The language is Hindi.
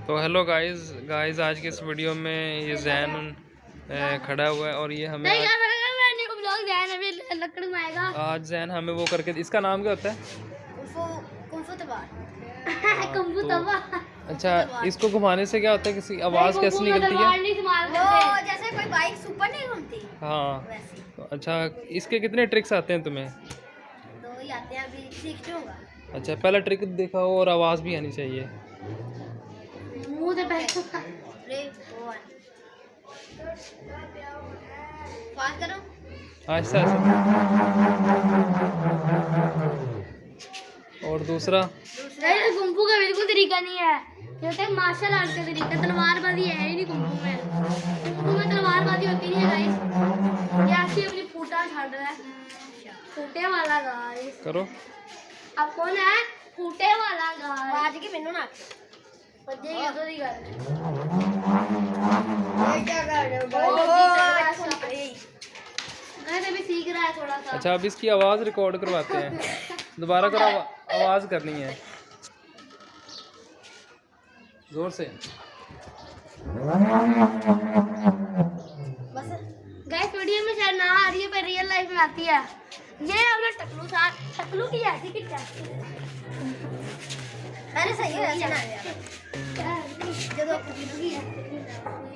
तो हेलो गाइस आज के इस वीडियो में ये जैन खड़ा हुआ है और ये हमें आज जैन हमें वो करके, इसका नाम क्या होता है? अच्छा, इसको घुमाने से क्या होता है, किसी आवाज़ कैसे निकलती है? वो जैसे कोई बाइक सुपर नहीं घूमती। हाँ। वैसे। तो अच्छा, इसके कितने ट्रिक्स आते हैं तुम्हें? दो ही आते हैं, अभी सीख लूंगा। अच्छा, पहला ट्रिक दिखाओ और आवाज़ भी आनी चाहिए। मुंह से पहले 3 2 1 फास्ट करो। आहिस्ता आहिस्ता। और दूसरा कुंफू का बिल्कुल तरीका नहीं है, ये तो मार्शल आर्ट का तरीका, तलवारबाजी है ही नहीं कुंफू में। कुंफू में तलवारबाजी होती नहीं है गाइस, ये ऐसे अपनी फूटा छाड़ रहा है। फूटे वाला गाइस करो। अब कौन है फूटे वाला गाइस? आज के मेनू ना बजे तो दी कर ये क्या कर रहे हो गाइस? अभी सीख रहा है थोड़ा सा। अच्छा, अब इसकी आवाज़ रिकॉर्ड करवाते हैं। दोबारा करो, आवाज़ करनी है जोर से। बस गाइस वीडियो में शायद ना आ रही है पर रियल लाइफ में आती है। ये हमने टकलू की ऐसी कि अरे सही है ऐसे ना यार। जब